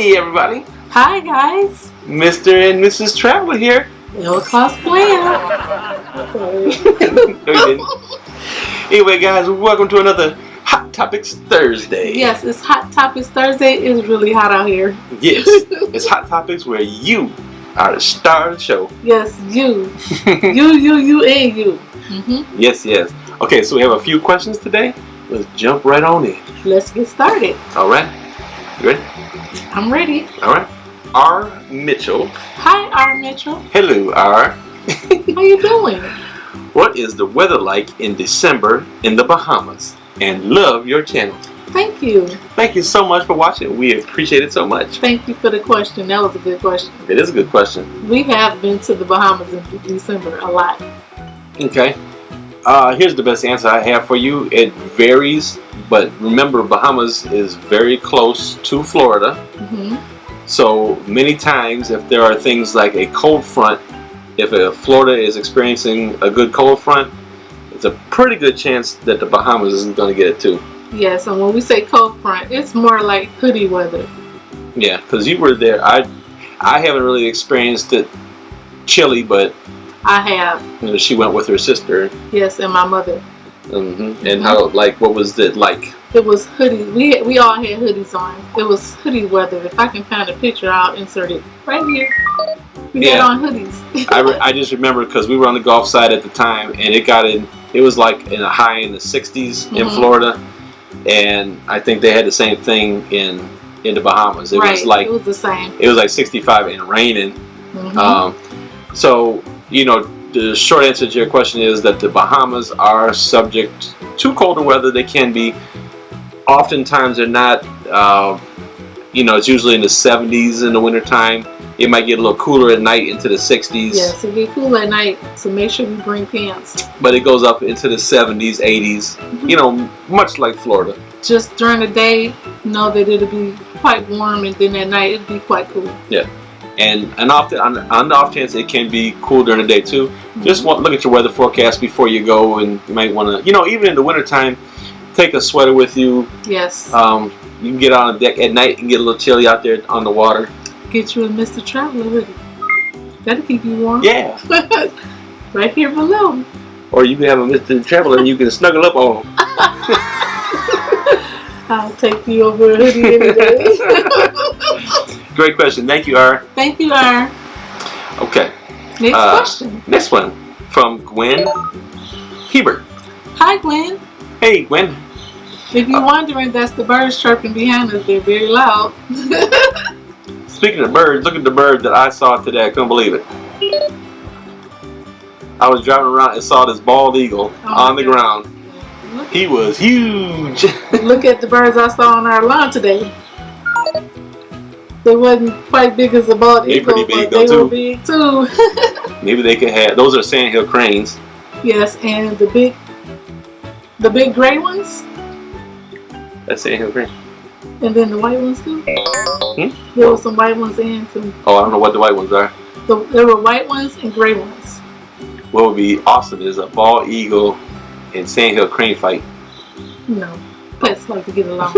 Hey everybody, Hi guys. Mr. and Mrs. Traveler here. No cosplay. No, you didn't. Anyway guys, welcome to another Hot Topics Thursday. Yes, it's Hot Topics Thursday. It's really hot out here. Yes, it's Hot Topics where you are the star of the show. Yes, you. you, and you. Mm-hmm. Yes. Okay, so we have a few questions today. Let's jump right on in. Let's get started. Alright, you ready? I'm ready. Alright. R. Mitchell. Hi, R. Mitchell. Hello, R. How you doing? What is the weather like in December in the Bahamas? And love your channel. Thank you. Thank you so much for watching. We appreciate it so much. Thank you for the question. That was a good question. It is a good question. We have been to the Bahamas in December a lot. Okay. Here's the best answer I have for you. It varies, but remember Bahamas is very close to Florida. Mm-hmm. So many times if there are things like a cold front, if Florida is experiencing a good cold front, it's a pretty good chance that the Bahamas isn't going to get it too. Yes, and when we say cold front, it's more like hoodie weather. Yeah, because you were there. I haven't really experienced it chilly, but I have. you know, she went with her sister. Yes, and my mother. Mm-hmm. And how, like, what was it like? It was hoodie. We all had hoodies on. It was hoodie weather. If I can find a picture, I'll insert it right here. We had on hoodies. I just remember because we were on the Gulf side at the time, and it was like in a high in the 60s in Florida, and I think they had the same thing in the Bahamas. It was like it was the same. It was like 65 and raining. So you know, the short answer to your question is that the Bahamas are subject to colder weather. They can be. Oftentimes they're not. You know, it's usually in the 70s in the wintertime. It might get a little cooler at night into the 60s. Yes, it get cool at night, so make sure you bring pants. But it goes up into the 70s, 80s, you know, much like Florida. Just during the day, know that it'll be quite warm, and then at night it'll be quite cool. Yeah. And often, on the off chance it can be cool during the day too, just look at your weather forecast before you go, and you might want to, you know, even in the wintertime, take a sweater with you. Yes. You can get out on the deck at night and get a little chilly out there on the water. Get you a Mr. Traveler hoodie. That'll keep you warm. Yeah. Right here below. Or you can have a Mr. Traveler and you can snuggle up on him. I'll take you over a hoodie any day. Great question. Thank you, R. Thank you, R. Okay. Next question. Next one from Gwen Hebert. Hi, Gwen. Hey, Gwen. If you're wondering, that's the birds chirping behind us. They're very loud. Speaking of birds, look at the bird that I saw today. I couldn't believe it. I was driving around and saw this bald eagle on the ground. He was huge. Look at the birds I saw on our lawn today. They wasn't quite big as a bald eagle, pretty big, but they too. were big too. Maybe they could have. Those are sandhill cranes. Yes, and the big gray ones. That's sandhill crane. And then the white ones too. There were some white ones in too. Oh, I don't know what the white ones are. There were white ones and gray ones. What would be awesome is a bald eagle and sandhill crane fight. No, pets like to get along.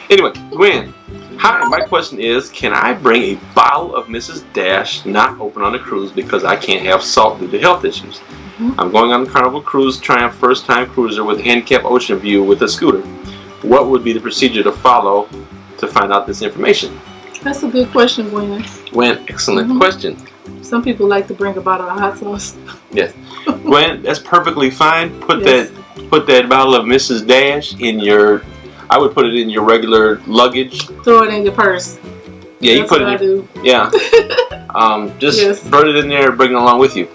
Anyway, Gwen. Hi, my question is, can I bring a bottle of Mrs. Dash not open on a cruise because I can't have salt due to health issues? I'm going on the Carnival Cruise Triumph first time cruiser with handicap ocean view with a scooter. What would be the procedure to follow to find out this information? That's a good question, Gwen. Gwen, excellent question. Some people like to bring a bottle of hot sauce. Yes. Gwen, that's perfectly fine. Put that bottle of Mrs. Dash in I would put it in your regular luggage. Throw it in your purse. Yeah, that's you put it in Yeah. Just put it in there and bring it along with you.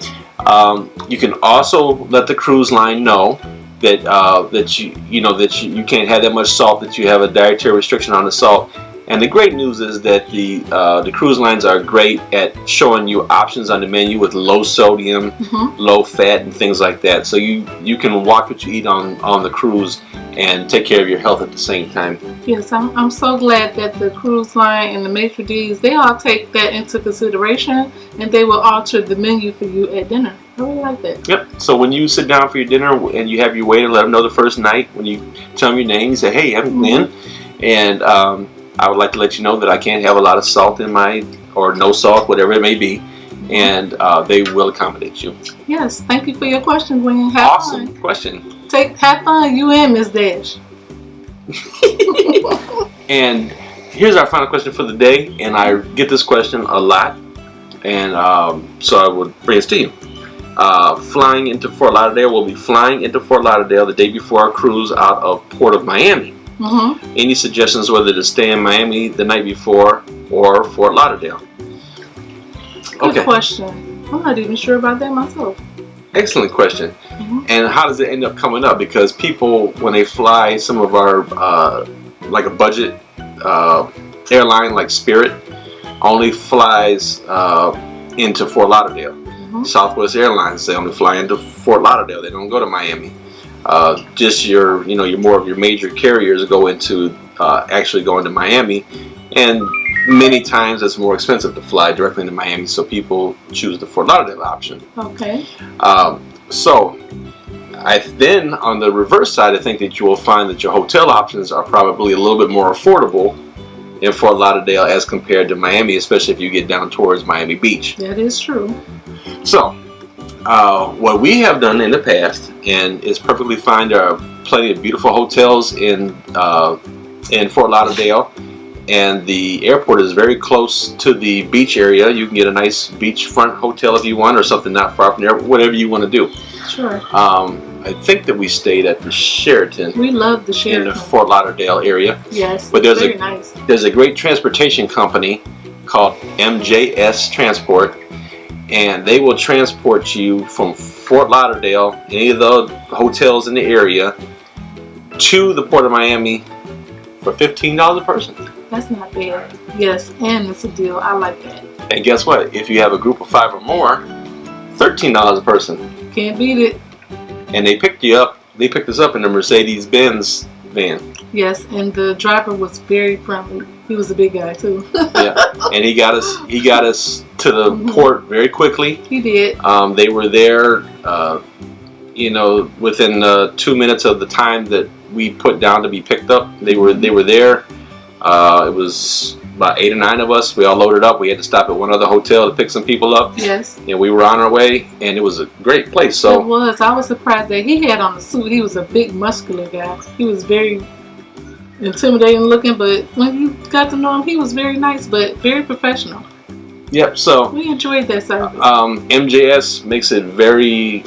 You can also let the cruise line know that you can't have that much salt, that you have a dietary restriction on the salt. And the great news is that the cruise lines are great at showing you options on the menu with low sodium, low fat, and things like that. So you can watch what you eat on the cruise and take care of your health at the same time. Yes, I'm so glad that the cruise line and the maitre d's, they all take that into consideration, and they will alter the menu for you at dinner. I really like that. Yep. So when you sit down for your dinner and you have your waiter, let them know the first night when you tell them your name. You say, "Hey, I'm Glenn," and I would like to let you know that I can't have a lot of salt in my, or no salt, whatever it may be, and they will accommodate you. Yes, thank you for your question, Gwen. Have Awesome fun. question. Have fun, you and Miss Dash. And here's our final question for the day, and I get this question a lot, and so I would bring it to you. Flying into Fort Lauderdale, we'll be flying into Fort Lauderdale the day before our cruise out of Port of Miami. Any suggestions whether to stay in Miami the night before or Fort Lauderdale? Good question. I'm not even sure about that myself. Excellent question. And how does it end up coming up? Because people, when they fly some of our, like a budget airline like Spirit, only flies into Fort Lauderdale. Southwest Airlines, they only fly into Fort Lauderdale. They don't go to Miami. Just your more of your major carriers go into actually going to Miami, and many times it's more expensive to fly directly into Miami, so people choose the Fort Lauderdale option. Okay. So then on the reverse side, I think that you will find that your hotel options are probably a little bit more affordable in Fort Lauderdale as compared to Miami, especially if you get down towards Miami Beach. That is true. So what we have done in the past, and it's perfectly fine, there are plenty of beautiful hotels in Fort Lauderdale, and the airport is very close to the beach area. You can get a nice beachfront hotel if you want, or something not far from there, whatever you want to do. Sure. I think that we stayed at the Sheraton. We love the Sheraton. In the Fort Lauderdale area. Yes, but there's very nice. There's a great transportation company called MJS Transport, and they will transport you from Fort Lauderdale, any of the hotels in the area, to the Port of Miami for $15 a person. That's not bad. Yes, and it's a deal. I like that. And guess what? If you have a group of 5 or more, $13 a person. Can't beat it. And they picked us up in a Mercedes-Benz van. Yes, and the driver was very friendly. He was a big guy too. Yeah, and he got us to the port very quickly. He did. They were there, within 2 minutes of the time that we put down to be picked up. They were there. It was about 8 or 9 of us. We all loaded up. We had to stop at one other hotel to pick some people up. Yes. And we were on our way, and it was a great place. So it was. I was surprised that he had on the suit. He was a big, muscular guy. He was very intimidating looking, but when you got to know him, he was very nice, but very professional. Yep. So we enjoyed that service. MJS makes it very,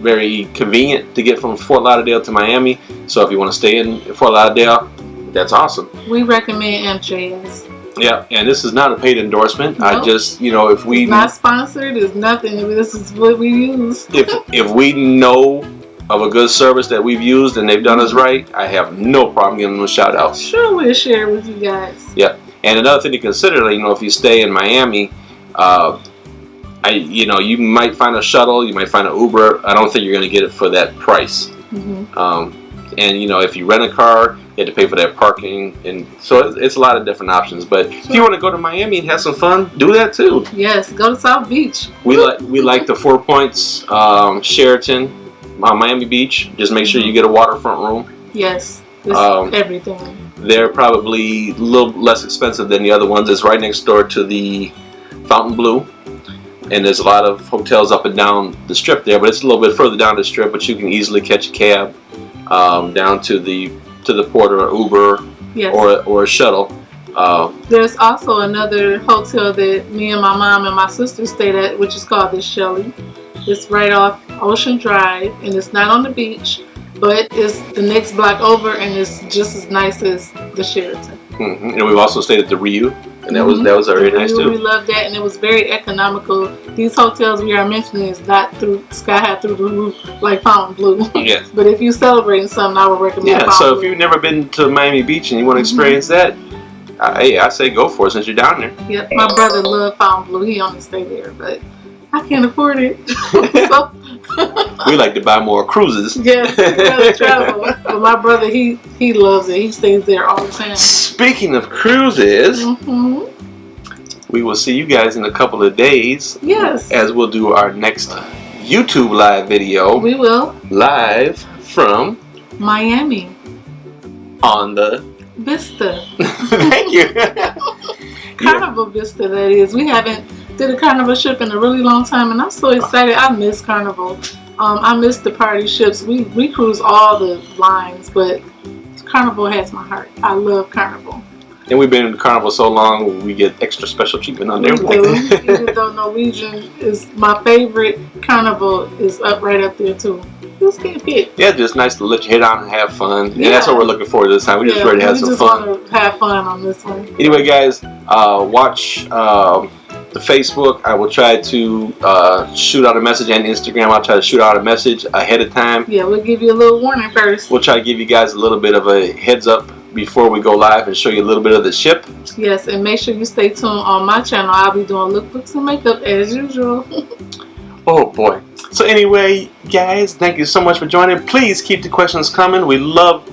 very convenient to get from Fort Lauderdale to Miami. So if you want to stay in Fort Lauderdale, that's awesome. We recommend MJS. Yeah, and this is not a paid endorsement. Nope. I just, if we... It's not sponsored, it's nothing. This is what we use. if we know of a good service that we've used and they've done us right, I have no problem giving them a shout out. Sure, we'll share with you guys. Yeah, and another thing to consider, if you stay in Miami, you might find a shuttle, you might find an Uber. I don't think you're going to get it for that price. And if you rent a car, you have to pay for that parking, and so it's a lot of different options. But if you want to go to Miami and have some fun, do that too. Yes, go to South Beach. We like the 4 Points Sheraton, Miami Beach. Just make sure you get a waterfront room. Yes, it's everything. They're probably a little less expensive than the other ones. It's right next door to the Fontainebleau, and there's a lot of hotels up and down the strip there. But it's a little bit further down the strip, but you can easily catch a cab down to the port, or Uber, yes, or a shuttle. There's also another hotel that me and my mom and my sister stayed at, which is called the Shuttle. It's right off Ocean Drive, and it's not on the beach, but it's the next block over, and it's just as nice as the Sheraton. And we've also stayed at the Rio, and that was very nice too. We loved that, and it was very economical. These hotels we are mentioning is not sky high through the roof like Fontainebleau. Yes. But if you're celebrating something, I would recommend. Yeah. So if you've never been to Miami Beach and you want to experience that, I say go for it since you're down there. Yep. My brother loved Fontainebleau. He only stayed there, but I can't afford it. So we like to buy more cruises. Yes, we rather travel. But my brother, he loves it. He stays there all the time. Speaking of cruises, we will see you guys in a couple of days. Yes. As we'll do our next YouTube live video. We will. Live from Miami. On the Vista. Thank you. Carnival Vista, that is. We haven't did a carnival ship in a really long time, and I'm so excited. I miss Carnival. I miss the party ships. We cruise all the lines, but Carnival has my heart. I love Carnival. And we've been in Carnival so long, we get extra special treatment on there. Even though Norwegian is my favorite, Carnival is right up there too. Just can't pick. Yeah, just nice to let your head on and have fun. And that's what we're looking for this time. We're just ready to have some fun. We just want to have fun on this one. Anyway, guys, watch the Facebook. I will try to shoot out a message, and Instagram. I'll try to shoot out a message ahead of time. Yeah, we'll give you a little warning first. We'll try to give you guys a little bit of a heads up before we go live and show you a little bit of the ship. Yes, and make sure you stay tuned on my channel. I'll be doing lookbooks and makeup as usual. Oh boy. So anyway, guys, thank you so much for joining. Please keep the questions coming. We love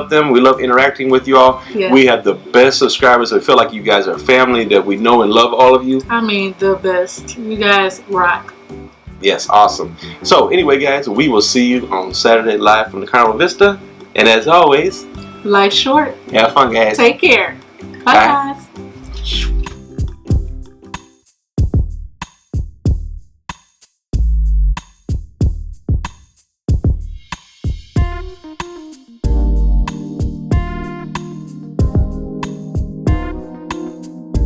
them. We love interacting with you all. Yes. We have the best subscribers. I feel like you guys are family, that we know and love all of you. I mean, the best. You guys rock. Yes, awesome. So anyway, guys, we will see you on Saturday live from the Carnival Vista. And as always, life's short. Have fun, guys. Take care. Bye, guys.